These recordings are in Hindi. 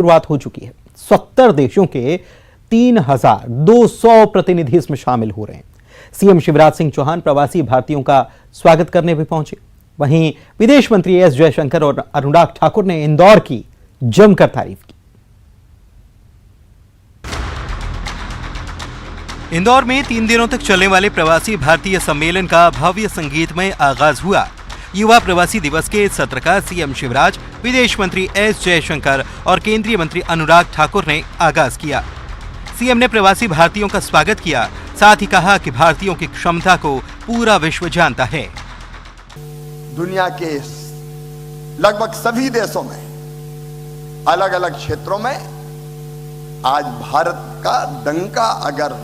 शुरुआत हो चुकी है। 70 देशों के 3200 प्रतिनिधि इसमें शामिल हो रहे हैं। सीएम शिवराज सिंह चौहान प्रवासी भारतीयों का स्वागत करने भी पहुंचे। वहीं विदेश मंत्री एस जयशंकर और अनुराग ठाकुर ने इंदौर की जमकर तारीफ की। इंदौर में 3 दिनों तक चलने वाले प्रवासी भारतीय सम्मेलन का भव्य संगीतमय आगाज हुआ। युवा प्रवासी दिवस के सत्र का सीएम शिवराज, विदेश मंत्री एस जयशंकर और केंद्रीय मंत्री अनुराग ठाकुर ने आगाज किया। सीएम ने प्रवासी भारतीयों का स्वागत किया, साथ ही कहा कि भारतीयों की क्षमता को पूरा विश्व जानता है। दुनिया के लगभग सभी देशों में, अलग अलग क्षेत्रों में आज भारत का डंका अगर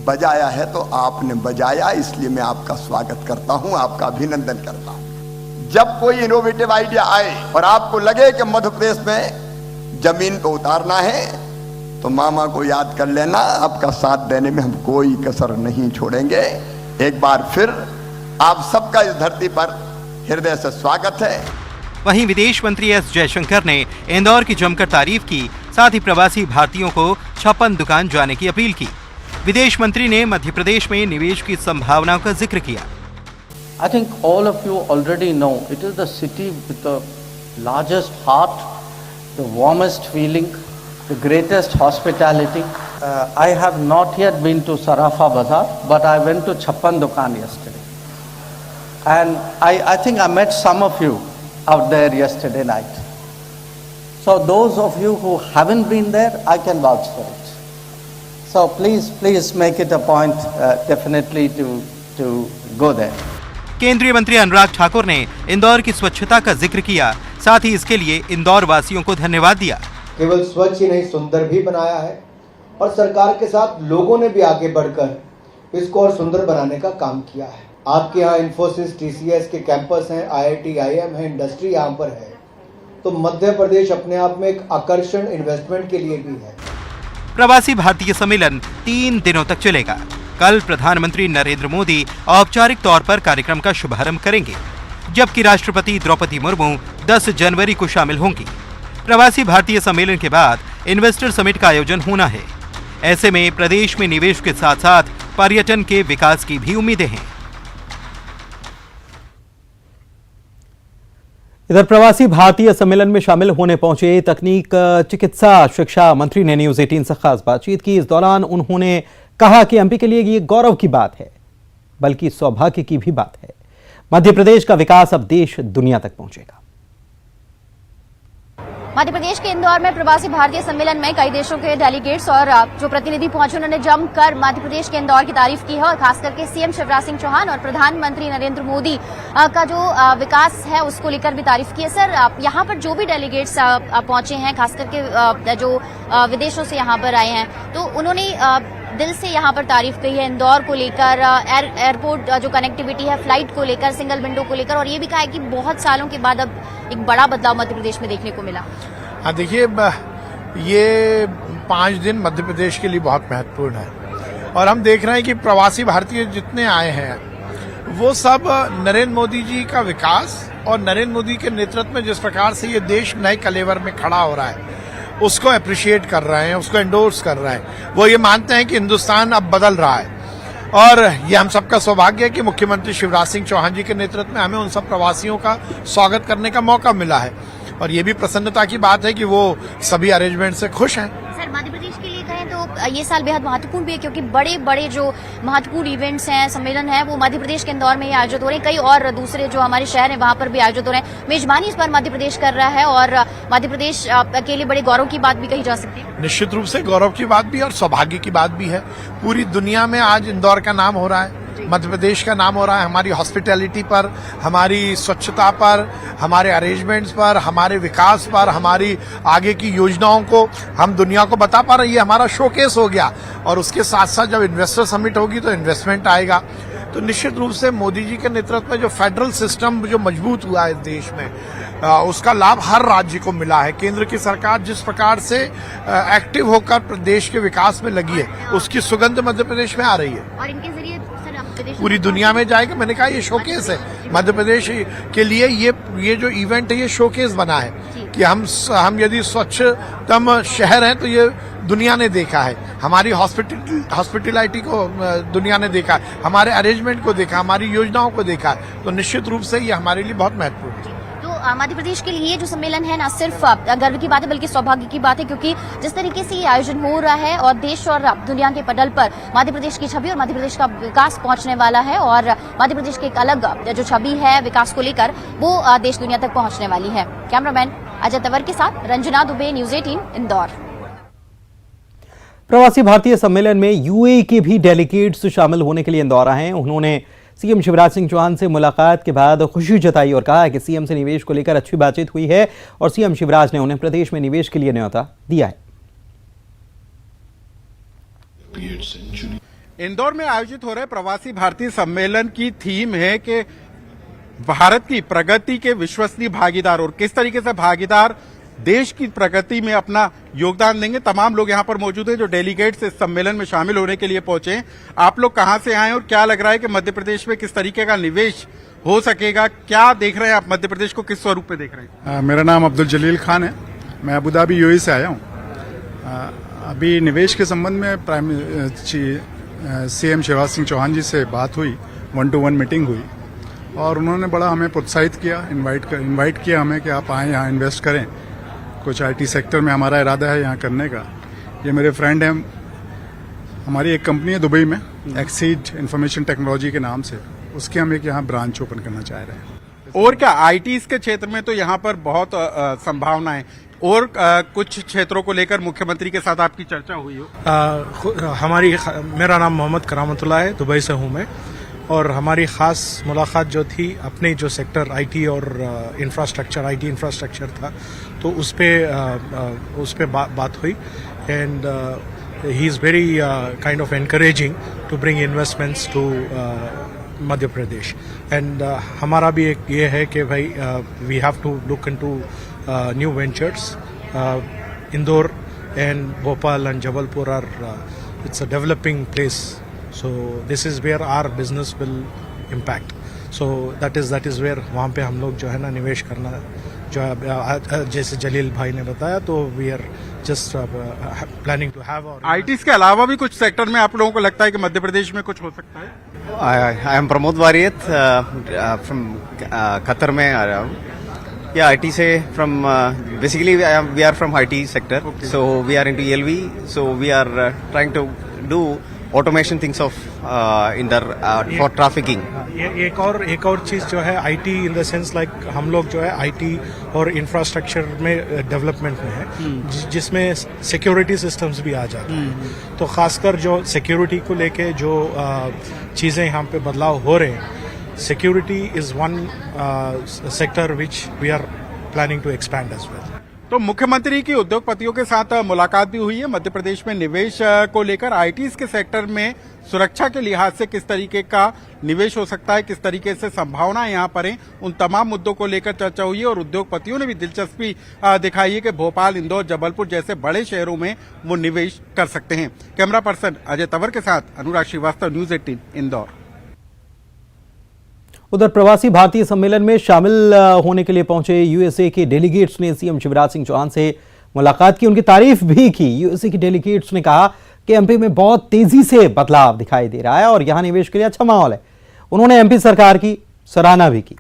बजाया है तो आपने बजाया, इसलिए मैं आपका स्वागत करता हूं, आपका अभिनंदन करता हूं। जब कोई इनोवेटिव आइडिया आए और आपको लगे कि मध्य प्रदेश में जमीन को उतारना है तो मामा को याद कर लेना, आपका साथ देने में हम कोई कसर नहीं छोड़ेंगे। एक बार फिर आप सबका इस धरती पर हृदय से स्वागत है। वहीं विदेश मंत्री एस जयशंकर ने इंदौर की जमकर तारीफ की, साथ ही प्रवासी भारतीयों को 56 दुकान जाने की अपील की। विदेश मंत्री ने मध्य प्रदेश में निवेश की संभावनाओं का जिक्र किया। I think all of you already know it is the city with the largest heart, the warmest feeling, the greatest hospitality. I have not yet been to Sarafa Bazaar, but I went to 56 Dukan yesterday. And I think I met some of you out there yesterday night. So those of you who haven't been there, I can vouch for it. So please make it a point definitely to go there. केंद्रीय मंत्री अनुराग ठाकुर ने इंदौर की स्वच्छता का जिक्र किया, साथ ही इसके लिए इंदौर वासियों को धन्यवाद दिया। केवल स्वच्छ ही नहीं, सुंदर भी बनाया है और सरकार के साथ लोगों ने भी आगे बढ़कर इसको और सुंदर बनाने का काम किया है। आपके यहाँ इन्फोसिस, टीसीएस के कैंपस हैं, आईआईटी, आईएम है, इंडस्ट्री यहाँ पर है, तो मध्य प्रदेश अपने आप में एक आकर्षण इन्वेस्टमेंट के लिए भी है। प्रवासी भारतीय सम्मेलन 3 दिनों तक चलेगा। कल प्रधानमंत्री नरेंद्र मोदी औपचारिक तौर पर कार्यक्रम का शुभारंभ करेंगे, जबकि राष्ट्रपति द्रौपदी मुर्मू 10 जनवरी को शामिल होंगी। प्रवासी भारतीय सम्मेलन के बाद इन्वेस्टर समिट का आयोजन होना है। ऐसे में प्रदेश में निवेश के साथ साथ पर्यटन के विकास की भी उम्मीदें हैं। इधर प्रवासी भारतीय सम्मेलन में शामिल होने पहुंचे तकनीक, चिकित्सा, शिक्षा मंत्री ने न्यूज 18 से खास बातचीत की। इस दौरान उन्होंने कहा कि एमपी के लिए ये गौरव की बात है, बल्कि सौभाग्य की भी बात है। मध्य प्रदेश का विकास अब देश दुनिया तक पहुंचेगा। मध्य प्रदेश के इंदौर में प्रवासी भारतीय सम्मेलन में कई देशों के डेलीगेट्स और जो प्रतिनिधि पहुंचे, उन्होंने जमकर मध्य प्रदेश के इंदौर की तारीफ की है और खास करके सीएम शिवराज सिंह चौहान और प्रधानमंत्री नरेंद्र मोदी का जो विकास है उसको लेकर भी तारीफ की है। सर, यहाँ पर जो भी डेलीगेट्स पहुंचे हैं, खास करके जो विदेशों से यहाँ पर आए हैं, तो उन्होंने दिल से यहाँ पर तारीफ की है इंदौर को लेकर, एयरपोर्ट जो कनेक्टिविटी है, फ्लाइट को लेकर, सिंगल विंडो को लेकर, और ये भी कहा है कि बहुत सालों के बाद अब एक बड़ा बदलाव मध्य प्रदेश में देखने को मिला। हाँ, देखिए, ये 5 दिन मध्य प्रदेश के लिए बहुत महत्वपूर्ण है और हम देख रहे हैं कि प्रवासी भारतीय जितने आए हैं वो सब नरेंद्र मोदी जी का विकास और नरेंद्र मोदी के नेतृत्व में जिस प्रकार से ये देश नए कलेवर में खड़ा हो रहा है उसको अप्रिशिएट कर रहे हैं, उसको एंडोर्स कर रहे हैं। वो ये मानते हैं कि हिंदुस्तान अब बदल रहा है और ये हम सबका सौभाग्य है कि मुख्यमंत्री शिवराज सिंह चौहान जी के नेतृत्व में हमें उन सब प्रवासियों का स्वागत करने का मौका मिला है और ये भी प्रसन्नता की बात है कि वो सभी अरेंजमेंट से खुश हैं। सर, मध्य प्रदेश के लिए कहें तो ये साल बेहद महत्वपूर्ण भी है, क्योंकि बड़े बड़े जो महत्वपूर्ण इवेंट्स हैं, सम्मेलन है, वो मध्य प्रदेश के इंदौर में ही आयोजित हो रहे हैं। कई और दूसरे जो हमारे शहर हैं वहां पर भी आयोजित हो रहे हैं। मेजबानी इस बार मध्य प्रदेश कर रहा है और मध्य प्रदेश के लिए बड़े गौरव की बात भी कही जा सकती है। निश्चित रूप से गौरव की बात भी और सौभाग्य की बात भी है। पूरी दुनिया में आज इंदौर का नाम हो रहा है, मध्य प्रदेश का नाम हो रहा है, हमारी हॉस्पिटैलिटी पर, हमारी स्वच्छता पर, हमारे अरेंजमेंट्स पर, हमारे विकास पर, हमारी आगे की योजनाओं को हम दुनिया को बता पा रहे हैं। ये हमारा शोकेस हो गया और उसके साथ साथ जब इन्वेस्टर समिट होगी तो इन्वेस्टमेंट आएगा। तो निश्चित रूप से मोदी जी के नेतृत्व में जो फेडरल सिस्टम जो मजबूत हुआ है इस देश में, उसका लाभ हर राज्य को मिला है। केंद्र की सरकार जिस प्रकार से एक्टिव होकर प्रदेश के विकास में लगी है, उसकी सुगंध मध्य प्रदेश में आ रही है और इनके जरिए पूरी दुनिया में जाएगा। मैंने कहा ये शोकेस है मध्य प्रदेश के लिए, ये जो इवेंट है ये शोकेस बना है कि हम यदि स्वच्छतम शहर हैं तो ये दुनिया ने देखा है, हमारी हॉस्पिटलिटी को दुनिया ने देखा, हमारे अरेंजमेंट को देखा, हमारी योजनाओं को देखा, तो निश्चित रूप से ये हमारे लिए बहुत महत्वपूर्ण है। तो मध्य प्रदेश के लिए जो सम्मेलन है न सिर्फ गर्व की बात है बल्कि सौभाग्य की बात है, क्योंकि जिस तरीके से ये आयोजन हो रहा है और देश और दुनिया के पटल पर मध्य प्रदेश की छवि और मध्य प्रदेश का विकास पहुंचने वाला है और मध्य प्रदेश की एक अलग जो छवि है विकास को लेकर वो देश दुनिया तक पहुंचने वाली है। कैमरामैन अजय तंवर के साथ रंजना दुबे, न्यूज 18 इंदौर। प्रवासी भारतीय सम्मेलन में यूएई के भी डेलीगेट्स शामिल होने के लिए इंदौर आए हैं। उन्होंने सीएम शिवराज सिंह चौहान से मुलाकात के बाद खुशी जताई और कहा कि सीएम से निवेश को लेकर अच्छी बातचीत हुई है और सीएम शिवराज ने उन्हें प्रदेश में निवेश के लिए न्योता दिया है। इंदौर में आयोजित हो रहे प्रवासी भारतीय सम्मेलन की थीम है कि भारत की प्रगति के विश्वसनीय भागीदार और किस तरीके से भागीदार देश की प्रगति में अपना योगदान देंगे। तमाम लोग यहाँ पर मौजूद हैं जो डेलीगेट्स इस सम्मेलन में शामिल होने के लिए पहुंचे हैं। आप लोग कहां से आए और क्या लग रहा है कि मध्य प्रदेश में किस तरीके का निवेश हो सकेगा, क्या देख रहे हैं आप, मध्य प्रदेश को किस स्वरूप में देख रहे हैं? मेरा नाम अब्दुल जलील खान है, मैं अबू धाबी यूएई से आया हूँ। अभी निवेश के संबंध में सीएम शिवराज सिंह चौहान जी से बात हुई, 1-to-1 मीटिंग हुई और उन्होंने बड़ा हमें प्रोत्साहित किया, इन्वाइट किया हमें कि आप आएँ यहाँ इन्वेस्ट करें। कुछ आईटी सेक्टर में हमारा इरादा है यहाँ करने का। ये मेरे फ्रेंड हैं, हमारी एक कंपनी है दुबई में, एक्सीड इंफॉर्मेशन टेक्नोलॉजी के नाम से, उसके हम एक यहाँ ब्रांच ओपन करना चाह रहे हैं। और क्या आईटी के क्षेत्र में तो यहाँ पर बहुत संभावनाएं और कुछ क्षेत्रों को लेकर मुख्यमंत्री के साथ आपकी चर्चा हुई हो? मेरा नाम मोहम्मद करामतुल्लाह है, दुबई से हूँ मैं, और हमारी खास मुलाकात जो थी अपने जो सेक्टर आईटी और इंफ्रास्ट्रक्चर, आईटी इंफ्रास्ट्रक्चर था तो उस पे बात हुई and he is very kind of encouraging to bring investments to Madhya Pradesh and हमारा भी एक ये है कि भाई we have to look into new ventures. Indore and Bhopal and Jabalpur are it's a developing place, so this is where our business will impact. So that is where वहाँ पे हम लोग जो है ना निवेश करना, जो जैसे जलील भाई ने बताया, तो we are just planning to have our IT के अलावा भी कुछ सेक्टर में आप लोगों को लगता है कि मध्य प्रदेश में कुछ हो सकता है? I am Pramod Wariyat from Qatar में आ रहा हूँ। Yeah, IT से from basically we are from IT sector, okay. So we are into ELV, so we are trying to do automation things of in the for trafficking. एक और चीज जो है IT in the sense like हम लोग जो है IT और इंफ्रास्ट्रक्चर में डेवलपमेंट में है, जिसमें सिक्योरिटी सिस्टम्स भी आ जाते हैं। तो खासकर जो सिक्योरिटी को लेके जो चीजें यहाँ पे बदलाव हो रहे हैं, security is one sector which we are planning to expand as well. तो मुख्यमंत्री की उद्योगपतियों के साथ मुलाकात भी हुई है। मध्य प्रदेश में निवेश को लेकर आईटी के सेक्टर में सुरक्षा के लिहाज से किस तरीके का निवेश हो सकता है, किस तरीके से संभावनाएं यहाँ पर हैं, उन तमाम मुद्दों को लेकर चर्चा हुई है और उद्योगपतियों ने भी दिलचस्पी दिखाई है कि भोपाल, इंदौर, जबलपुर जैसे बड़े शहरों में वो निवेश कर सकते हैं। कैमरा पर्सन अजय तंवर के साथ अनुराग श्रीवास्तव, न्यूज 18 इंदौर। उधर प्रवासी भारतीय सम्मेलन में शामिल होने के लिए पहुंचे यूएसए के डेलीगेट्स ने सीएम शिवराज सिंह चौहान से मुलाकात की, उनकी तारीफ भी की। यूएसए के डेलीगेट्स ने कहा कि एमपी में बहुत तेजी से बदलाव दिखाई दे रहा है और यहां निवेश के लिए अच्छा माहौल है। उन्होंने एमपी सरकार की सराहना भी की।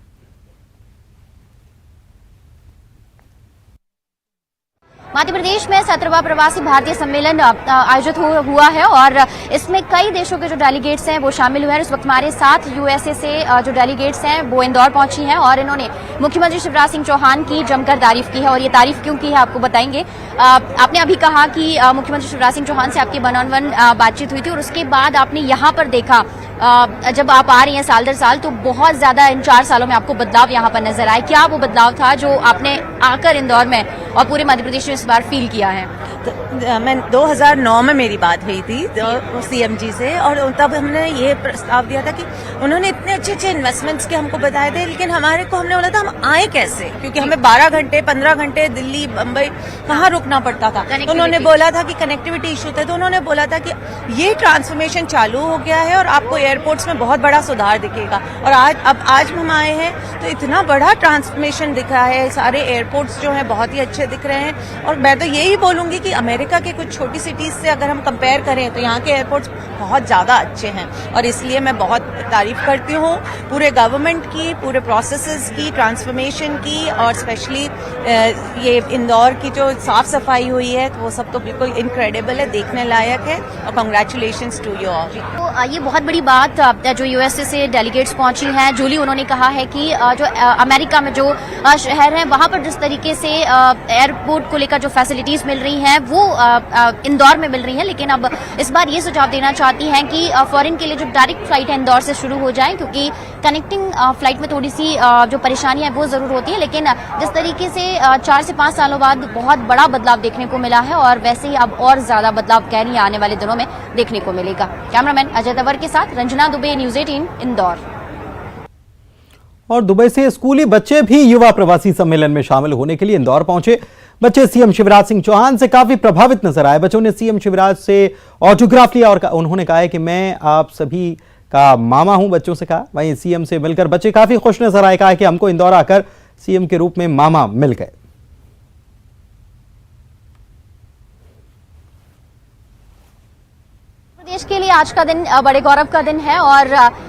मध्य प्रदेश में 17वां प्रवासी भारतीय सम्मेलन आयोजित हुआ है और इसमें कई देशों के जो डेलीगेट्स हैं वो शामिल हुए हैं। इस वक्त हमारे साथ यूएसए से जो डेलीगेट्स हैं वो इंदौर पहुंची हैं और इन्होंने मुख्यमंत्री शिवराज सिंह चौहान की जमकर तारीफ की है और ये तारीफ क्यों की है आपको बताएंगे। आपने अभी कहा कि मुख्यमंत्री शिवराज सिंह चौहान से आपकी 1-on-1 बातचीत हुई थी और उसके बाद आपने यहाँ पर देखा, जब आप आ रही हैं साल दर साल, तो बहुत ज्यादा इन 4 सालों में आपको बदलाव यहाँ पर नजर आए। क्या वो बदलाव था जो आपने आकर इंदौर में और पूरे मध्य प्रदेश में इस बार फील किया है? मैं 2009 में मेरी बात हुई थी सीएम जी से, और तब हमने ये प्रस्ताव दिया था कि उन्होंने इतने अच्छे अच्छे इन्वेस्टमेंट्स के हमको बताए थे, लेकिन हमने बोला था हम आए कैसे, क्योंकि हमें 12 घंटे 15 घंटे दिल्ली बम्बई कहाँ रुकना पड़ता था। तो उन्होंने बोला था कि कनेक्टिविटी इशू थे, तो उन्होंने बोला था कि ये ट्रांसफॉर्मेशन चालू हो गया है और आपको एयरपोर्ट्स में बहुत बड़ा सुधार दिखेगा। और आज हम आए हैं तो इतना बड़ा ट्रांसफॉर्मेशन दिखा है, सारे एयरपोर्ट्स जो हैं बहुत ही अच्छे दिख रहे हैं। और मैं तो यही बोलूंगी कि अमेरिका के कुछ छोटी सिटीज से अगर हम कंपेयर करें तो यहाँ के एयरपोर्ट्स बहुत ज्यादा अच्छे हैं, और इसलिए मैं बहुत तारीफ करती हूँ पूरे गवर्नमेंट की, पूरे प्रोसेसेस की, ट्रांसफॉर्मेशन की, और स्पेशली ये इंदौर की जो साफ सफाई हुई है तो वो सब तो बिल्कुल इनक्रेडिबल है, देखने लायक है, और कांग्रेचुलेशंस टू यू ऑल। तो ये बहुत बड़ी बात जो यूएसए से डेलीगेट्स पहुंची हैं, जूली, उन्होंने कहा है कि जो अमेरिका में जो शहर हैं वहां पर जिस तरीके से एयरपोर्ट को लेकर जो फैसिलिटीज मिल रही हैं वो इंदौर में मिल रही हैं, लेकिन अब इस बार ये सुझाव देना चाहती हैं कि फॉरेन के लिए जो डायरेक्ट फ्लाइट है इंदौर से शुरू हो जाए, क्योंकि कनेक्टिंग फ्लाइट में थोड़ी सी जो परेशानियां वो जरूर होती है, लेकिन जिस तरीके से 4 से 5 सालों बाद बहुत बड़ा बदलाव देखने को मिला है, और वैसे ही अब और ज्यादा बदलाव कह रही है आने वाले दिनों में देखने को मिलेगा। कैमरामैन अजय तंवर के साथ रंजना दुबे, न्यूज 18 इंदौर। और दुबई से स्कूली बच्चे भी युवा प्रवासी सम्मेलन में शामिल होने के लिए इंदौर पहुंचे। बच्चे सीएम शिवराज सिंह चौहान से काफी प्रभावित नजर आए। बच्चों ने सीएम शिवराज से ऑटोग्राफ लिया और उन्होंने कहा है कि मैं आप सभी का मामा हूं, बच्चों से कहा। वहीं सीएम से मिलकर बच्चे काफी खुश नजर आए, कहा कि हमको इंदौर आकर सीएम के रूप में मामा मिल गए। प्रदेश के लिए आज का दिन बड़े गौरव का दिन है, और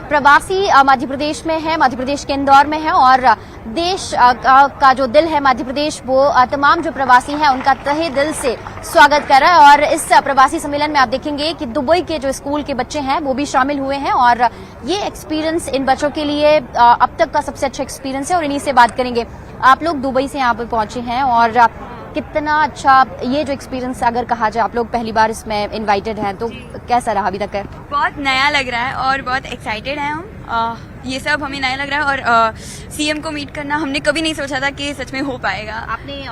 प्रवासी मध्य प्रदेश में है, मध्य प्रदेश के इंदौर में है, और देश का जो दिल है मध्य प्रदेश, वो तमाम जो प्रवासी हैं उनका तहे दिल से स्वागत कर रहा है। और इस प्रवासी सम्मेलन में आप देखेंगे कि दुबई के जो स्कूल के बच्चे हैं वो भी शामिल हुए हैं, और ये एक्सपीरियंस इन बच्चों के लिए अब तक का सबसे अच्छा एक्सपीरियंस है। और इन्हीं से बात करेंगे। आप लोग दुबई से यहाँ पे पहुंचे हैं, और कितना अच्छा ये जो एक्सपीरियंस अगर कहा जाए, आप लोग पहली बार इसमें इनवाइटेड हैं, तो कैसा रहा अभी तक है? बहुत नया लग रहा है और बहुत एक्साइटेड हैं हम। ये सब हमें नया लग रहा है, और सीएम को मीट करना हमने कभी नहीं सोचा था कि सच में हो पाएगा। आपने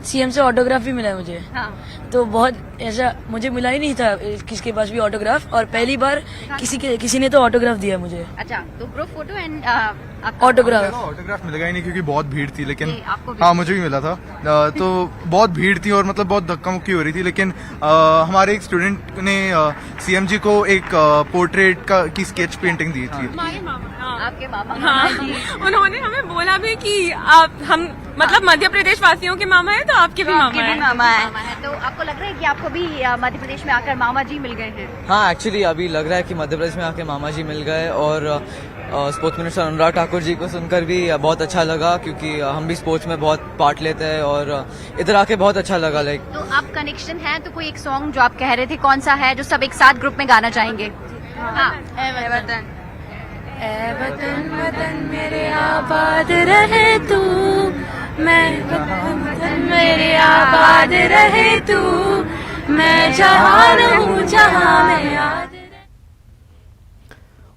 सीएम से ऑटोग्राफ भी मिला है मुझे। हाँ। तो बहुत ऐसा मुझे मिला ही नहीं था किसके पास भी ऑटोग्राफ, और पहली बार किसी ने तो ऑटोग्राफ दिया मुझे। अच्छा, तो ग्रुप फोटो एंड ऑटोग्राफ मिलेगा ही नहीं क्योंकि बहुत भीड़ थी, लेकिन हाँ मुझे भी मिला था। तो बहुत भीड़ थी और मतलब बहुत धक्का मुक्की हो रही थी, लेकिन हमारे एक स्टूडेंट ने सीएम जी को एक पोर्ट्रेट की स्केच पेंटिंग दी थी। आपके मामा? हाँ, उन्होंने हमें बोला भी कि आप हम मतलब मध्य प्रदेश वासियों के मामा है, तो आपके भी मामा है। तो आपको लग रहा है कि आपको भी मध्य प्रदेश में आकर मामा जी मिल गए हैं? हाँ, एक्चुअली अभी लग रहा है कि मध्य प्रदेश में आके मामा जी मिल गए, और स्पोर्ट्स मिनिस्टर अनुराग ठाकुर जी को सुनकर भी बहुत अच्छा लगा, क्योंकि हम भी स्पोर्ट्स में बहुत पार्ट लेते हैं, और इधर आके बहुत अच्छा लगा। लाइक तो आप कनेक्शन है, तो कोई एक सॉन्ग जो आप कह रहे थे कौन सा है जो सब एक साथ ग्रुप में गाना चाहेंगे? हाँ, ए वतन वतन मेरे आबाद रहे तू, मैं वतन मेरे आबाद रहे तू, मैं जहाँ रहूं जहाँ मैं आज।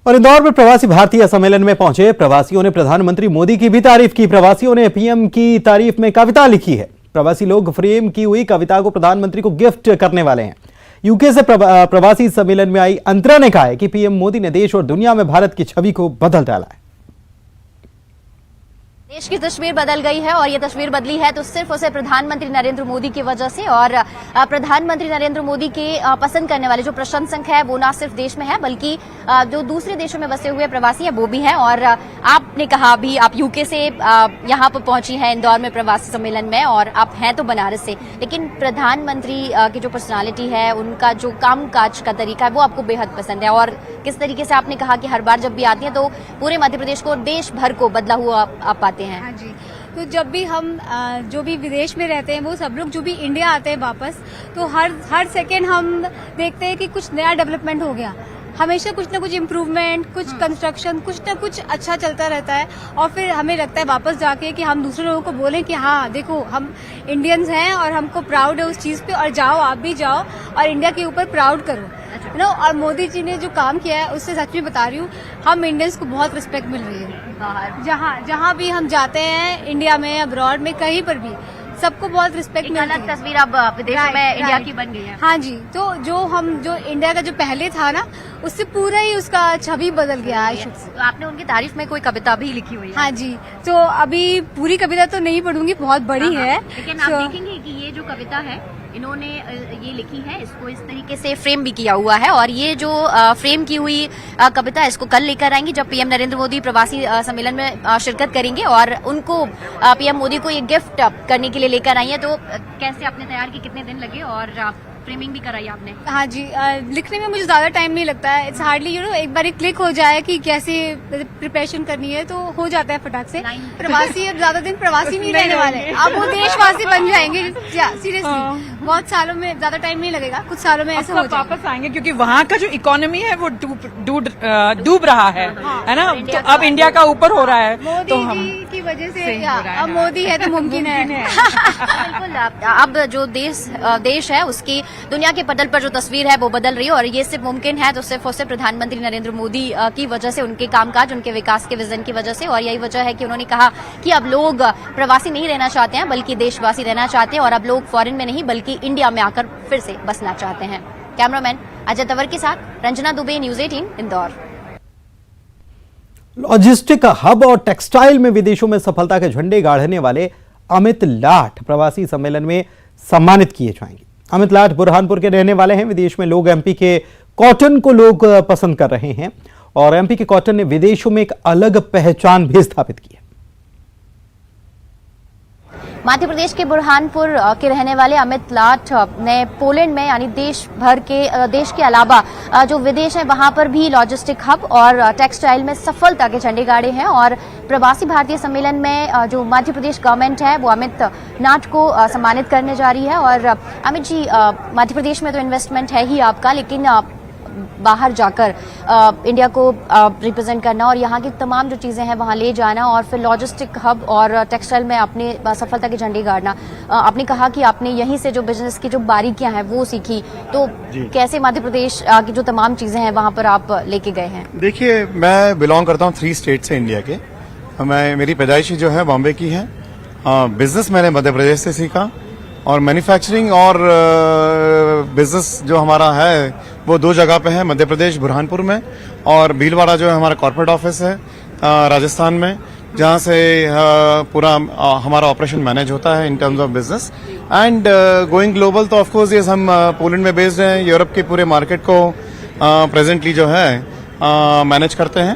और इंदौर में प्रवासी भारतीय सम्मेलन में पहुंचे प्रवासियों ने प्रधानमंत्री मोदी की भी तारीफ की। प्रवासियों ने पीएम की तारीफ में कविता लिखी है। प्रवासी लोग फ्रेम की हुई कविता को प्रधानमंत्री को गिफ्ट करने वाले हैं। यूके से प्रवासी सम्मेलन में आई अंतरा ने कहा है कि पीएम मोदी ने देश और दुनिया में भारत की छवि को बदल डाला है। देश की तस्वीर बदल गई है, और ये तस्वीर बदली है तो सिर्फ उसे प्रधानमंत्री नरेंद्र मोदी की वजह से। और प्रधानमंत्री नरेंद्र मोदी के पसंद करने वाले जो प्रशंसक है वो ना सिर्फ देश में है, बल्कि जो दूसरे देशों में बसे हुए प्रवासी हैं वो भी हैं। और आपने कहा अभी आप यूके से यहाँ पर पहुंची हैं इंदौर में प्रवासी सम्मेलन में, और आप हैं तो बनारस से, लेकिन प्रधानमंत्री की जो पर्सनालिटी है, उनका जो कामकाज का तरीका है वो आपको बेहद पसंद है। और किस तरीके से आपने कहा कि हर बार जब भी आती है तो पूरे मध्य प्रदेश को, देश भर को बदला हुआ आप पाते हैं। हाँ जी, तो जब भी हम जो भी विदेश में रहते हैं वो सब लोग जो भी इंडिया आते हैं वापस, तो हर सेकेंड हम देखते हैं कि कुछ नया डेवलपमेंट हो गया। हमेशा कुछ ना कुछ इम्प्रूवमेंट, कुछ कंस्ट्रक्शन, कुछ ना कुछ अच्छा चलता रहता है, और फिर हमें लगता है वापस जाके कि हम दूसरे लोगों को बोलें कि हाँ देखो हम इंडियंस हैं और हमको प्राउड है उस चीज पे, और जाओ आप भी जाओ और इंडिया के ऊपर प्राउड करो, है ना। और मोदी जी ने जो काम किया है उससे सच में बता रही हूँ, हम इंडियंस को बहुत रिस्पेक्ट मिल रही है। जहाँ भी हम जाते हैं, इंडिया में, अब्रॉड में, कहीं पर भी सबको बहुत रिस्पेक्ट मिलती है। अलग तस्वीर अब विदेशों में इंडिया की बन गई है। हाँ जी, तो जो इंडिया का जो पहले था ना, उससे पूरा ही उसका छवि बदल गया है। तो आपने उनकी तारीफ में कोई कविता भी लिखी हुई है? हाँ जी, तो अभी पूरी कविता तो नहीं पढ़ूंगी, बहुत बड़ी है, लेकिन आप देखेंगे कि ये जो कविता है इन्होंने ये लिखी है, इसको इस तरीके से फ्रेम भी किया हुआ है, और ये जो फ्रेम की हुई कविता इसको कल लेकर आएंगी जब पीएम नरेंद्र मोदी प्रवासी सम्मेलन में शिरकत करेंगे, और उनको पीएम मोदी को ये गिफ्ट करने के लिए लेकर आई है। तो कैसे आपने तैयार की, कितने दिन लगे और फ्रेमिंग भी कराई आपने? हाँ जी, लिखने में मुझे ज्यादा टाइम नहीं लगता है। इट्स हार्डली एक बार क्लिक हो जाए कि कैसे प्रिपरेशन करनी है तो हो जाता है फटाक से। प्रवासी अब ज्यादा दिन प्रवासी नहीं रहने वाले, अब वो देशवासी बन जाएंगे। सीरियसली बहुत सालों में, ज्यादा टाइम नहीं लगेगा, कुछ सालों में ऐसे हो वापस आएंगे, क्योंकि वहाँ का जो इकोनॉमी है वो डूब रहा है ना, तो अब इंडिया का ऊपर हो रहा है, तो हम की वजह से अब मोदी है तो मुमकिन है। बिल्कुल, अब जो देश है उसकी दुनिया के पटल पर जो तस्वीर है वो बदल रही है, और ये सिर्फ मुमकिन है तो सिर्फ और सिर्फ प्रधानमंत्री नरेंद्र मोदी की वजह से, उनके कामकाज, उनके विकास के विजन की वजह से। और यही वजह है कि उन्होंने कहा कि अब लोग प्रवासी नहीं रहना चाहते हैं बल्कि देशवासी रहना चाहते हैं, और अब लोग फॉरेन में नहीं बल्कि इंडिया में आकर फिर से बसना चाहते हैं। कैमरामैन अजय तंवर के साथ Ranjana Dubey, news 18 Indore. Logistic hub और टेक्सटाइल में विदेशों में सफलता के झंडे गाड़ने वाले अमित लाठ प्रवासी सम्मेलन में सम्मानित किए जाएंगे। अमित लाठ बुरहानपुर के रहने वाले हैं। विदेश में लोग एमपी के कॉटन को लोग पसंद कर रहे हैं, और एमपी के कॉटन ने विदेशों में एक अलग पहचान भी स्थापित की है। मध्य प्रदेश के बुरहानपुर के रहने वाले अमित लाठ ने पोलैंड में, यानी देश के अलावा जो विदेश है वहां पर भी लॉजिस्टिक हब और टेक्सटाइल में सफलता के झंडे गाड़े हैं, और प्रवासी भारतीय सम्मेलन में जो मध्य प्रदेश गवर्नमेंट है वो अमित लाठ को सम्मानित करने जा रही है। और अमित जी, मध्य प्रदेश में तो इन्वेस्टमेंट है ही आपका, लेकिन बाहर जाकर इंडिया को रिप्रेजेंट करना और यहाँ की तमाम जो चीजें हैं वहाँ ले जाना, और फिर लॉजिस्टिक हब और टेक्सटाइल में अपने सफलता के झंडे गाड़ना। आपने कहा कि आपने यहीं से जो बिजनेस की जो बारीकियां हैं वो सीखी, तो कैसे मध्य प्रदेश की जो तमाम चीजें हैं वहाँ पर आप लेके गए हैं? देखिए, मैं बिलोंग करता हूँ 3 स्टेट से इंडिया के। मेरी पैदाइशी जो है बॉम्बे की है। बिजनेस मैंने मध्य प्रदेश से सीखा, और मैन्युफैक्चरिंग और बिजनेस जो हमारा है वो 2 जगह पे है, मध्य प्रदेश बुरहानपुर में, और भीलवाड़ा जो है हमारा कॉर्पोरेट ऑफिस है राजस्थान में, जहाँ से पूरा हमारा ऑपरेशन मैनेज होता है in terms of business and going global. तो ऑफ कोर्स ये हम पोलैंड में बेस्ड हैं, यूरोप के पूरे मार्केट को प्रेजेंटली जो है मैनेज करते हैं।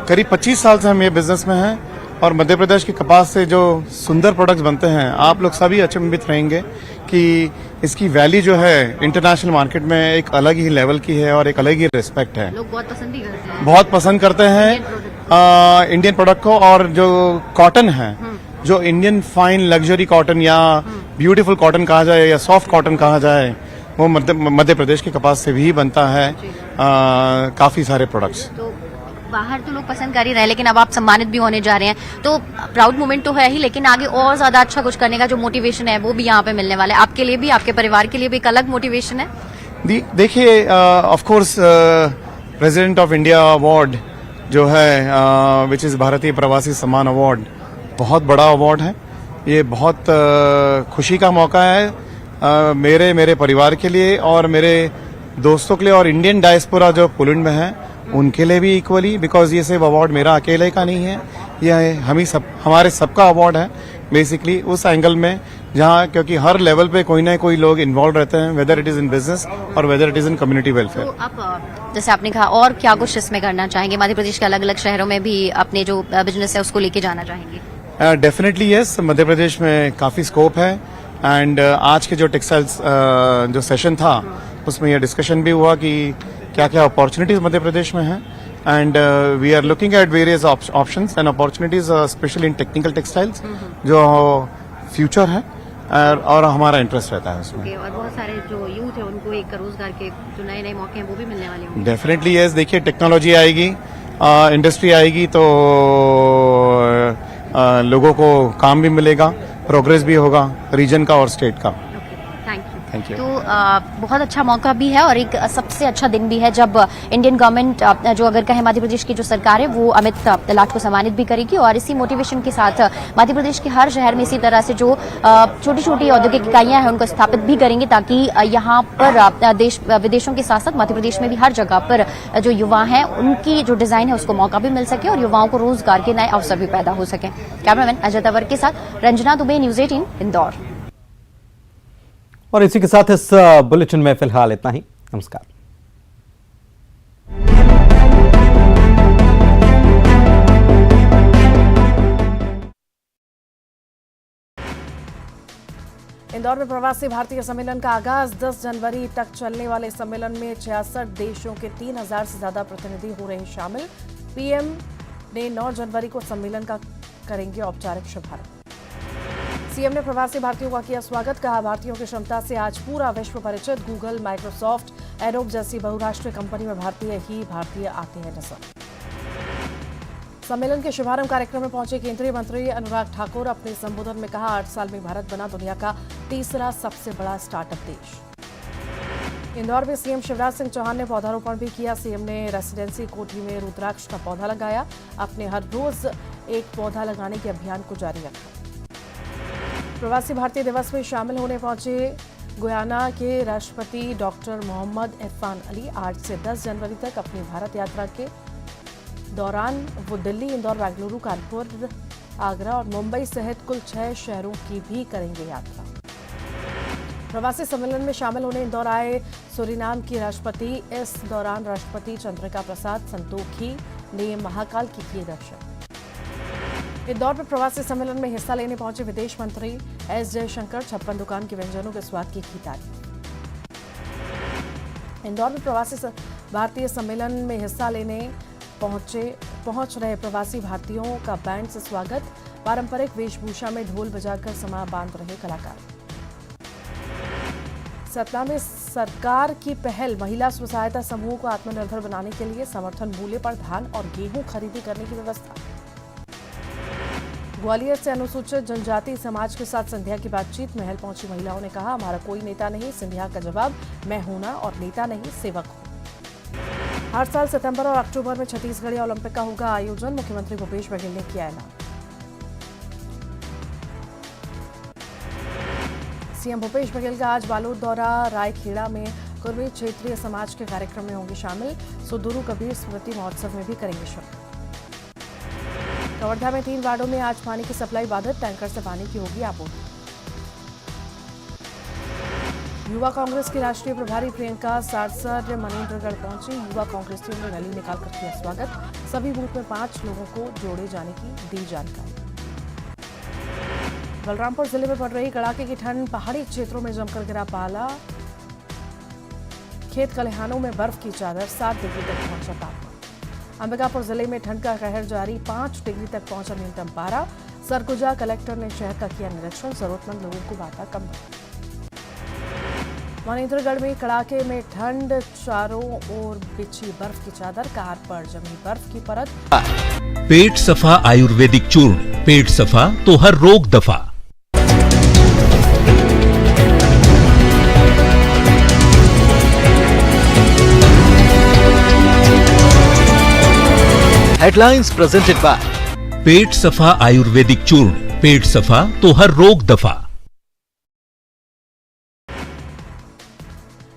करीब 25 साल से हम ये बिजनेस में हैं, और मध्य प्रदेश के कपास से जो सुंदर प्रोडक्ट्स बनते हैं, आप लोग सभी अचंभित रहेंगे कि इसकी वैल्यू जो है इंटरनेशनल मार्केट में एक अलग ही लेवल की है और एक अलग ही रिस्पेक्ट है। लोग बहुत पसंद भी करते हैं, बहुत पसंद करते हैं इंडियन प्रोडक्ट को। और जो कॉटन है, जो इंडियन फाइन लग्जरी कॉटन या ब्यूटीफुल कॉटन कहा जाए या सॉफ्ट कॉटन कहा जाए, वो मध्य प्रदेश के कपास से भी बनता है काफी सारे प्रोडक्ट्स। बाहर तो लोग पसंद कर ही रहे हैं, लेकिन अब आप सम्मानित भी होने जा रहे हैं, तो प्राउड मोमेंट तो है ही, लेकिन आगे और ज्यादा अच्छा कुछ करने का जो मोटिवेशन है वो भी यहाँ पे मिलने वाला है। आपके लिए भी, आपके परिवार के लिए भी एक अलग मोटिवेशन है। देखिए, of course president of India award जो है विच इज भारतीय प्रवासी सम्मान अवार्ड, बहुत बड़ा अवार्ड है। ये बहुत खुशी का मौका है मेरे परिवार के लिए और मेरे दोस्तों के लिए, और इंडियन डायस्पोरा जो पोलैंड में है उनके लिए भी इक्वली, बिकॉज ये सिर्फ अवार्ड मेरा अकेले का नहीं है, यह हमारे सबका अवार्ड है बेसिकली उस एंगल में, जहाँ क्योंकि हर लेवल पे कोई ना कोई लोग इन्वॉल्व रहते हैं, whether it is in business और whether it is in community welfare. तो आप जैसे आपने कहा, और क्या कुछ इसमें करना चाहेंगे? मध्य प्रदेश के अलग अलग शहरों में भी अपने जो बिजनेस है उसको लेके जाना चाहेंगे? डेफिनेटली यस, मध्य प्रदेश में काफी स्कोप है। एंड आज के जो टेक्सटाइल्स जो सेशन था उसमें यह डिस्कशन भी हुआ कि क्या क्या अपॉर्चुनिटीज मध्य प्रदेश में है, and we are looking at various options and opportunities specially in technical textiles, जो फ्यूचर है और हमारा इंटरेस्ट रहता है उसमें। और बहुत सारे जो यूथ है उनको एक रोजगार के जो नए नए मौके हैं वो भी मिलने वाले होंगे। डेफिनेटली यस, देखिए टेक्नोलॉजी आएगी, इंडस्ट्री आएगी, तो लोगों को काम भी मिलेगा, प्रोग्रेस भी होगा रीजन का और स्टेट का। Thank you. Thank you. तो बहुत अच्छा मौका भी है और एक सबसे अच्छा दिन भी है जब इंडियन गवर्नमेंट जो अगर कहे मध्य प्रदेश की जो सरकार है वो अमित लाठ को सम्मानित भी करेगी और इसी मोटिवेशन के साथ मध्य प्रदेश के हर शहर में इसी तरह से जो छोटी छोटी औद्योगिक इकाइयां हैं उनको स्थापित भी करेंगे ताकि यहाँ पर देश विदेशों के साथ साथ मध्य प्रदेश में भी हर जगह पर जो युवा हैं उनकी जो डिजाइन है उसको मौका भी मिल सके और युवाओं को रोजगार के नए अवसर भी पैदा हो सके। कैमरामैन अजय तंवर के साथ रंजना दुबे, न्यूज़ 18 इंदौर। और इसी के साथ इस बुलेटिन में फिलहाल इतना ही। नमस्कार। इंदौर में प्रवासी भारतीय सम्मेलन का आगाज 10 जनवरी तक चलने वाले सम्मेलन में 66 देशों के 3000 से ज्यादा प्रतिनिधि हो रहे शामिल। पीएम ने 9 जनवरी को सम्मेलन का करेंगे औपचारिक शुभारंभ। सीएम ने प्रवासी भारतीयों का किया स्वागत, कहा भारतीयों की क्षमता से आज पूरा विश्व परिचित। गूगल, माइक्रोसॉफ्ट, एडोब जैसी बहुराष्ट्रीय कंपनी में भारतीय आते हैं नजर। सम्मेलन के शुभारंभ कार्यक्रम में पहुंचे केंद्रीय मंत्री अनुराग ठाकुर। अपने संबोधन में कहा 8 साल में भारत बना दुनिया का तीसरा सबसे बड़ा स्टार्टअप देश। इंदौर में सीएम शिवराज सिंह चौहान ने पौधारोपण भी किया। सीएम ने रेसिडेंसी कोठी में रुद्राक्ष का पौधा लगाया। अपने हर रोज एक पौधा लगाने के अभियान को जारी रखा। प्रवासी भारतीय दिवस में शामिल होने पहुंचे गुयाना के राष्ट्रपति डॉक्टर मोहम्मद इरफान अली। 8 से 10 जनवरी तक अपनी भारत यात्रा के दौरान वो दिल्ली, इंदौर, बेंगलुरु, कानपुर, आगरा और मुंबई सहित कुल 6 शहरों की भी करेंगे यात्रा। प्रवासी सम्मेलन में शामिल होने इंदौर आए सूरीनाम की राष्ट्रपति। इस दौरान राष्ट्रपति चंद्रिका प्रसाद संतोखी ने महाकाल की किए दर्शन। इंदौर में प्रवासी सम्मेलन में हिस्सा लेने पहुंचे विदेश मंत्री एस जयशंकर। 56 दुकान के व्यंजनों के स्वाद की तारीफ। इंदौर में प्रवासी भारतीय सम्मेलन में हिस्सा लेने पहुंच रहे प्रवासी भारतीयों का बैंड से स्वागत। पारंपरिक वेशभूषा में ढोल बजाकर समा बांध रहे कलाकार। सतना में सरकार की पहल, महिला स्व सहायता समूह को आत्मनिर्भर बनाने के लिए समर्थन मूल्य पर धान और गेहूं खरीदी करने की व्यवस्था। ग्वालियर से अनुसूचित जनजाति समाज के साथ संध्या की बातचीत। महल पहुंची महिलाओं ने कहा हमारा कोई नेता नहीं। संध्या का जवाब मैं हूं ना, और नेता नहीं सेवक हूं। हर साल सितंबर और अक्टूबर में छत्तीसगढ़ी ओलंपिक का होगा आयोजन। मुख्यमंत्री भूपेश बघेल ने किया ऐलान। सीएम भूपेश बघेल का आज बालोद दौरा। रायखेड़ा में कुर्मी क्षेत्रीय समाज के कार्यक्रम में होंगे शामिल। सुदुरु कबीर स्मृति महोत्सव में भी करेंगे शामिल। कवर्धा में 3 वार्डों में आज पानी की सप्लाई बाधित। टैंकर से पानी की होगी आपूर्ति। युवा कांग्रेस की राष्ट्रीय प्रभारी प्रियंका सारसर मनेन्द्रगढ़ पहुंची। युवा कांग्रेसियों ने रैली निकालकर किया स्वागत। सभी बूथ में 5 लोगों को जोड़े जाने की दी जानकारी। बलरामपुर जिले में पड़ रही कड़ाके की ठंड। पहाड़ी क्षेत्रों में जमकर गिरा पाला। खेत खलिहानों में बर्फ की चादर। 7 डिग्री तक पहुंचा तापमान। अंबिकापुर जिले में ठंड का कहर जारी। 5 डिग्री तक पहुंचा न्यूनतम पारा। सरगुजा कलेक्टर ने शहर का किया निरीक्षण। जरूरतमंद लोगों को बांटा कंबल। मनेन्द्रगढ़ में कड़ाके में ठंड। चारों ओर बिछी बर्फ की चादर। कार पर जमी बर्फ की परत। पेट सफा आयुर्वेदिक चूर्ण, पेट सफा तो हर रोग दफा। हेडलाइंस प्रेजेंटेड बाय पेट सफा आयुर्वेदिक चूर्ण, पेट सफा तो हर रोग दफा।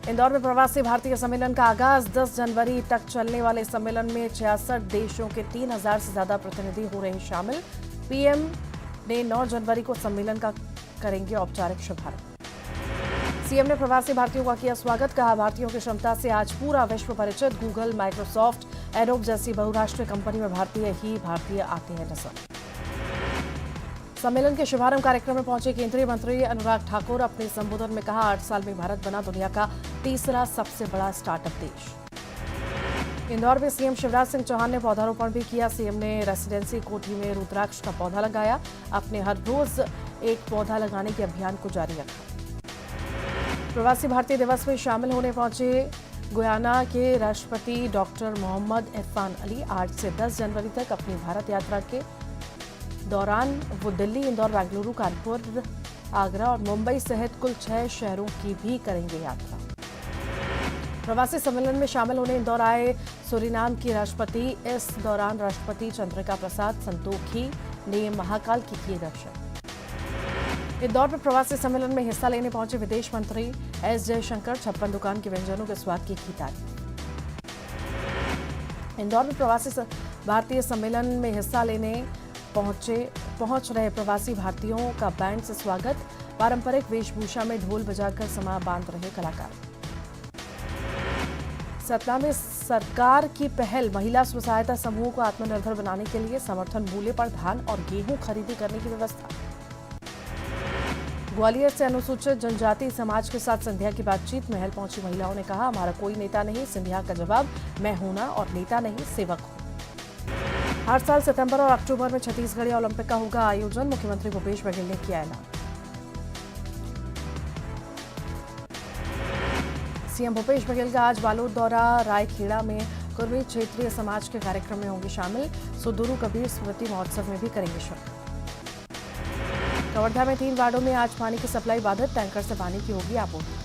इंदौर में प्रवासी भारतीय सम्मेलन का आगाज 10 जनवरी तक चलने वाले सम्मेलन में 66 देशों के 3000 से ज्यादा प्रतिनिधि हो रहे शामिल। पीएम ने 9 जनवरी को सम्मेलन का करेंगे औपचारिक शुभारंभ। सीएम ने प्रवासी भारतीयों का किया स्वागत, कहा भारतीयों की क्षमता से आज पूरा विश्व परिचित। गूगल, माइक्रोसॉफ्ट, एडोब जैसी बहुराष्ट्रीय कंपनी में भारतीय आते हैं नजर। सम्मेलन के शुभारंभ कार्यक्रम में पहुंचे केंद्रीय मंत्री अनुराग ठाकुर। अपने संबोधन में कहा 8 साल में भारत बना दुनिया का तीसरा सबसे बड़ा स्टार्टअप देश। इंदौर में सीएम शिवराज सिंह चौहान ने पौधारोपण भी किया। सीएम ने रेसिडेंसी कोठी में रुद्राक्ष का पौधा लगाया। अपने हर रोज एक पौधा लगाने के अभियान को जारी रखा। प्रवासी भारतीय दिवस में शामिल होने पहुंचे गुयाना के राष्ट्रपति डॉक्टर मोहम्मद इरफान अली। 8 से 10 जनवरी तक अपनी भारत यात्रा के दौरान वो दिल्ली, इंदौर, बेंगलुरु, कानपुर, आगरा और मुंबई सहित कुल 6 शहरों की भी करेंगे यात्रा। प्रवासी सम्मेलन में शामिल होने इंदौर आए सूरीनाम की राष्ट्रपति। इस दौरान राष्ट्रपति चंद्रिका प्रसाद संतोखी ने महाकाल की किए दर्शन। इंदौर में प्रवासी सम्मेलन में हिस्सा लेने पहुंचे विदेश मंत्री एस जयशंकर। 56 दुकान के व्यंजनों के स्वाद की तारीफ। इंदौर में प्रवासी भारतीय सम्मेलन में हिस्सा लेने पहुंच रहे प्रवासी भारतीयों का बैंड से स्वागत। पारंपरिक वेशभूषा में ढोल बजाकर समा बांध रहे कलाकार। सतना में सरकार की पहल महिला स्व सहायता समूह को आत्मनिर्भर बनाने के लिए समर्थन मूल्य पर धान और गेहूं खरीदी करने की व्यवस्था। ग्वालियर से अनुसूचित जनजाति समाज के साथ संध्या की बातचीत। महल पहुंची महिलाओं ने कहा, हमारा कोई नेता नहीं। संध्या का जवाब, मैं हूं ना और नेता नहीं सेवक हूं। हर साल सितंबर और अक्टूबर में छत्तीसगढ़ ओलंपिक का होगा आयोजन। मुख्यमंत्री भूपेश बघेल ने किया ऐलान। सीएम भूपेश बघेल का आज बालोद दौरा। रायखेड़ा में कुर्मी क्षेत्रीय समाज के कार्यक्रम में होंगे शामिल। सुदुरु कबीर स्मृति महोत्सव में भी करेंगे शिरकत। कवर्धा में 3 वार्डों में आज पानी की सप्लाई बाधित। टैंकर से पानी की होगी आपूर्ति।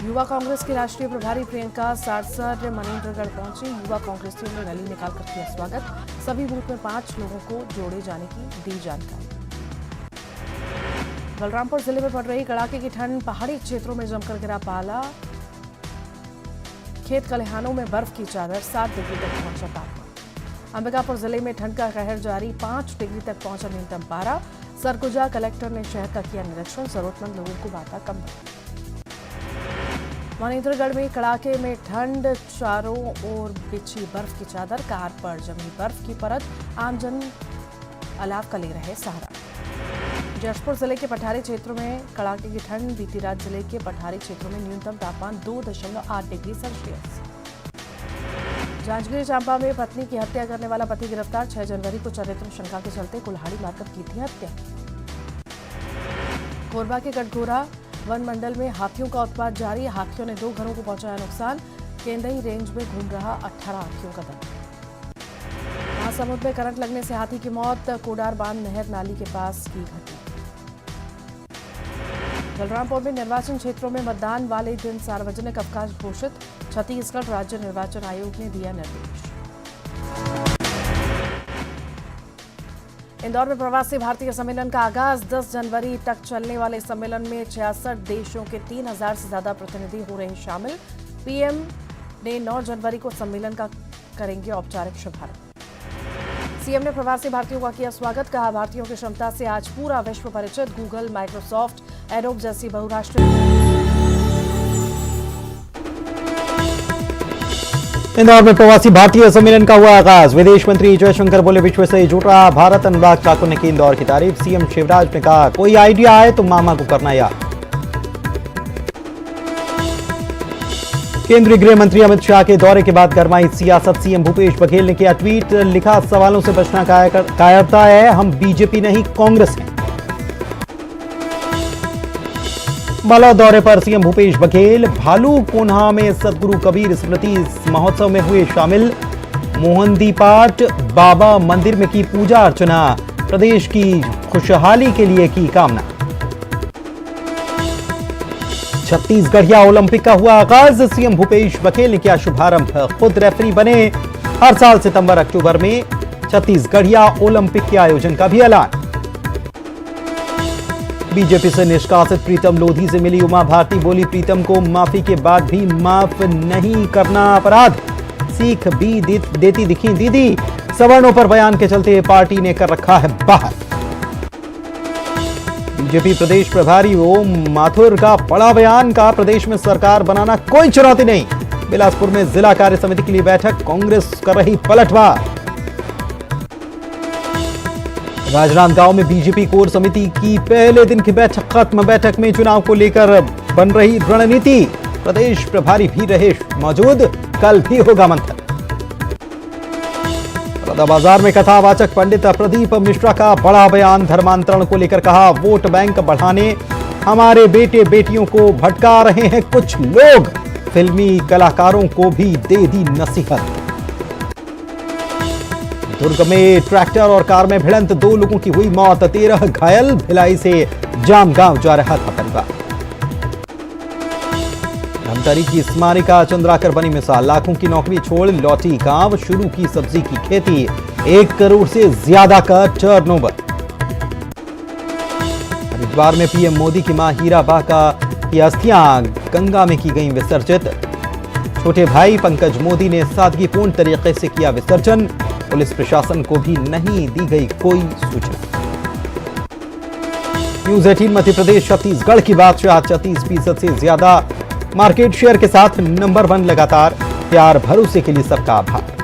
युवा कांग्रेस की राष्ट्रीय प्रभारी प्रियंका सारसर मनेन्द्रगढ़ पहुंची। युवा कांग्रेसियों ने रैली निकालकर किया स्वागत। सभी बूथ में 5 लोगों को जोड़े जाने की दी जानकारी। बलरामपुर जिले में पड़ रही कड़ाके की ठंड। पहाड़ी क्षेत्रों में जमकर गिरा पाला। खेत खलिहानों में बर्फ की चादर। 7 डिग्री तक पहुंचा तापमान। अंबिकापुर जिले में ठंड का कहर जारी। 5 डिग्री तक पहुंचा न्यूनतम पारा। सरगुजा कलेक्टर ने शहर का किया निरीक्षण। जरूरतमंद लोगों को बांटा कंबल। मनेन्द्रगढ़ में कड़ाके में ठंड। चारों ओर बिछी बर्फ की चादर। कार पर जमी बर्फ की परत। आमजन अलाव का ले रहे सहारा। जशपुर जिले के पठारी क्षेत्रों में कड़ाके की ठंड। बीती रात जिले के पठारी क्षेत्रों में न्यूनतम तापमान 2.8 डिग्री सेल्सियस। जांजगीर चांपा में पत्नी की हत्या करने वाला पति गिरफ्तार। 6 जनवरी को चरित्र शंका के चलते कुल्हाड़ी मारकर की थी हत्या। कोरबा के कटघोरा वन मंडल में हाथियों का उत्पात जारी। हाथियों ने 2 घरों को पहुंचाया नुकसान। केंदई रेंज में घूम रहा 18 हाथियों का दल। महासमुंद में करंट लगने से हाथी की मौत। कोडार बांध नहर नाली के पास की घटना। बलरामपुर में निर्वाचन क्षेत्रों में मतदान वाले दिन सार्वजनिक अवकाश घोषित। छत्तीसगढ़ राज्य निर्वाचन आयोग ने दिया निर्देश। इंदौर में प्रवासी भारतीय सम्मेलन का आगाज। 10 जनवरी तक चलने वाले सम्मेलन में 66 देशों के 3000 से ज्यादा प्रतिनिधि हो रहे शामिल। पीएम ने 9 जनवरी को सम्मेलन का करेंगे औपचारिक शुभारंभ। सीएम ने प्रवासी भारतीयों का किया स्वागत। कहा, भारतीयों की क्षमता से आज पूरा विश्व परिचित। गूगल, माइक्रोसॉफ्ट, एडोब जैसी बहुराष्ट्रीय। इंदौर में प्रवासी भारतीय सम्मेलन का हुआ आगाज। विदेश मंत्री जयशंकर बोले, विश्व से जुड़ रहा भारत। अनुराग ठाकुर ने की इंदौर की तारीफ। सीएम शिवराज ने कहा, कोई आइडिया आए तो मामा को करना याद। केंद्रीय गृह मंत्री अमित शाह के दौरे के बाद गरमाई सियासत। सीएम भूपेश बघेल ने किया ट्वीट। लिखा, सवालों से बचना कायरता है। हम बीजेपी नहीं कांग्रेस हैं। बालोद दौरे पर सीएम भूपेश बघेल भालूकोन्हा में सदगुरु कबीर स्मृति महोत्सव में हुए शामिल। मोहंदी पाठ, बाबा मंदिर में की पूजा अर्चना। प्रदेश की खुशहाली के लिए की कामना। छत्तीसगढ़िया ओलंपिक का हुआ आगाज। सीएम भूपेश बघेल ने किया शुभारंभ। खुद रेफरी बने। हर साल सितंबर अक्टूबर में छत्तीसगढ़िया ओलंपिक के आयोजन का भी ऐलान। बीजेपी से निष्कासित प्रीतम लोधी से मिली उमा भारती। बोली, प्रीतम को माफी के बाद भी माफ नहीं करना अपराध। सीख भी देती दिखी दीदी। सवर्णों पर बयान के चलते पार्टी ने कर रखा है बाहर। बीजेपी प्रदेश प्रभारी ओम माथुर का बड़ा बयान। का प्रदेश में सरकार बनाना कोई चुनौती नहीं। बिलासपुर में जिला कार्य समिति के लिए बैठक। कांग्रेस कर रही पलटवार। राजनांदगांव में बीजेपी कोर समिति की पहले दिन की बैठक खत्म। बैठक में चुनाव को लेकर बन रही रणनीति। प्रदेश प्रभारी भी रहे मौजूद। कल भी होगा मंथन। बाजार में कथावाचक पंडित प्रदीप मिश्रा का बड़ा बयान। धर्मांतरण को लेकर कहा, वोट बैंक बढ़ाने हमारे बेटे बेटियों को भटका रहे हैं कुछ लोग। फिल्मी कलाकारों को भी दे दी नसीहत। दुर्ग में ट्रैक्टर और कार में भिड़ंत, 2 लोगों की हुई मौत, 13 घायल। भिलाई से जाम गांव जा रहा था परिवार। धमतरी की स्मारिका चंद्राकर बनी मिसाल, लाखों की नौकरी छोड़ लौटी गांव, शुरू की सब्जी की खेती, 1 करोड़ से ज्यादा का टर्नओवर। हरिद्वार में पीएम मोदी की मां हीराबा की अस्थियां गंगा में की गईं विसर्जित। छोटे भाई पंकज मोदी ने सादगीपूर्ण तरीके से किया विसर्जन। पुलिस प्रशासन को भी नहीं दी गई कोई सूचना। न्यूज 18 मध्य प्रदेश छत्तीसगढ़ की बादशाह, 34% से ज्यादा मार्केट शेयर के साथ नंबर 1 लगातार। प्यार भरोसे के लिए सबका आभार।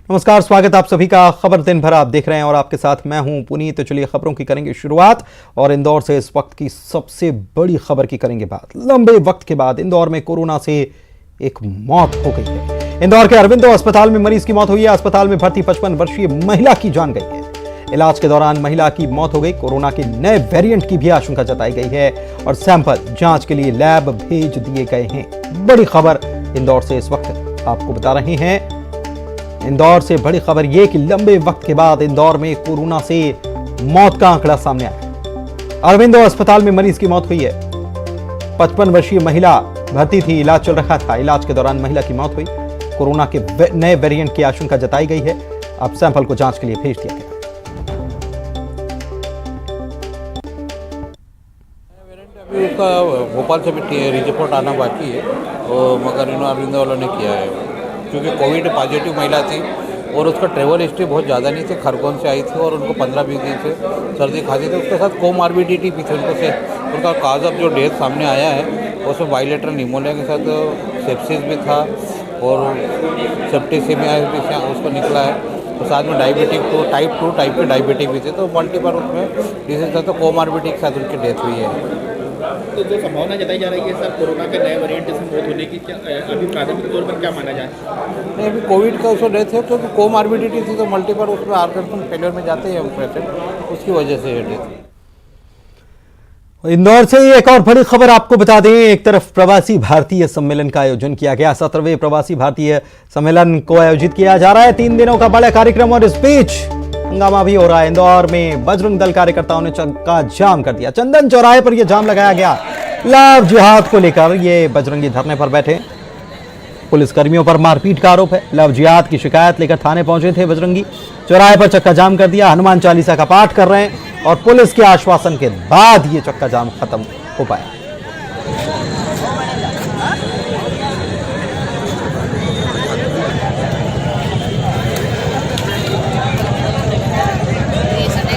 नमस्कार, स्वागत आप सभी का। खबर दिन भर आप देख रहे हैं और आपके साथ मैं हूं पुनीत। तो चलिए खबरों की करेंगे शुरुआत और इंदौर से इस वक्त की सबसे बड़ी खबर की करेंगे बात। लंबे वक्त के बाद इंदौर में कोरोना से एक मौत हो गई है। इंदौर के अरविंदो अस्पताल में मरीज की मौत हुई है। अस्पताल में भर्ती 55 वर्षीय महिला की जान गई है। इलाज के दौरान महिला की मौत हो गई। कोरोना के नए वेरिएंट की भी आशंका जताई गई है और सैंपल जांच के लिए लैब भेज दिए गए हैं। बड़ी खबर इंदौर से इस वक्त आपको बता रहे हैं। इंदौर से बड़ी खबर यह कि लंबे वक्त के बाद इंदौर में कोरोना से मौत का आंकड़ा सामने आया। अरविंदो अस्पताल में मरीज की मौत हुई है। 55 वर्षीय महिला भर्ती थी, इलाज चल रहा था। इलाज के दौरान महिला की मौत हुई। कोरोना के नए वेरिएंट की आशंका जताई गई है। अब सैंपल को जांच के लिए भेज दिया गया। अभी उसका भोपाल से भी रिपोर्ट आना बाकी है, मगर इन अरविंदो वालों ने किया है क्योंकि कोविड पॉजिटिव महिला थी और उसका ट्रेवल हिस्ट्री बहुत ज़्यादा नहीं थी। खरगोन से आई थी और उनको 15-20 दिन से सर्दी खांसी थी। उसके साथ कोमार्बिडिटी पीछे उनका काज ऑफ जो डेथ सामने आया है उसमें बाइलेटरल निमोनिया के साथ सेप्सिस भी था और सेप्टिसेमिया भी उसको निकला है। तो साथ में डायबिटिक टाइप 2 टाइप के डायबिटिक भी थे। तो मल्टीपल उसमें डिजीज था। तो कोमार्बिडिटी के साथ उनकी डेथ हुई है। तो जो संभावना जताई जा रही है सर कोरोना के नए वेरिएंट से मौत होने की, क्या अभी प्राथमिक तौर पर क्या माना जाए? नहीं, अभी कोविड का उसको डेथ है क्योंकि कोमार्बिडिटी थी। तो मल्टीपल उसमें ऑर्गन फेलियर में जाते हैं पेशेंट, उसकी वजह से ये डेथ। इंदौर से एक और बड़ी खबर आपको बता दें। एक तरफ प्रवासी भारतीय सम्मेलन का आयोजन किया गया। 17वें प्रवासी भारतीय सम्मेलन को आयोजित किया जा रहा है। 3 दिनों का बड़ा कार्यक्रम और इस बीच हंगामा भी हो रहा है। इंदौर में बजरंग दल कार्यकर्ताओं ने चक्का जाम कर दिया। चंदन चौराहे पर यह जाम लगाया गया। लव जिहाद को लेकर ये बजरंगी धरने पर बैठे। पुलिस कर्मियों पर मारपीट का आरोप है। लव जिहाद की शिकायत लेकर थाने पहुंचे थे बजरंगी। चौराहे पर चक्का जाम कर दिया। हनुमान चालीसा का पाठ कर रहे हैं और पुलिस के आश्वासन के बाद ये चक्का जाम खत्म हो पाया।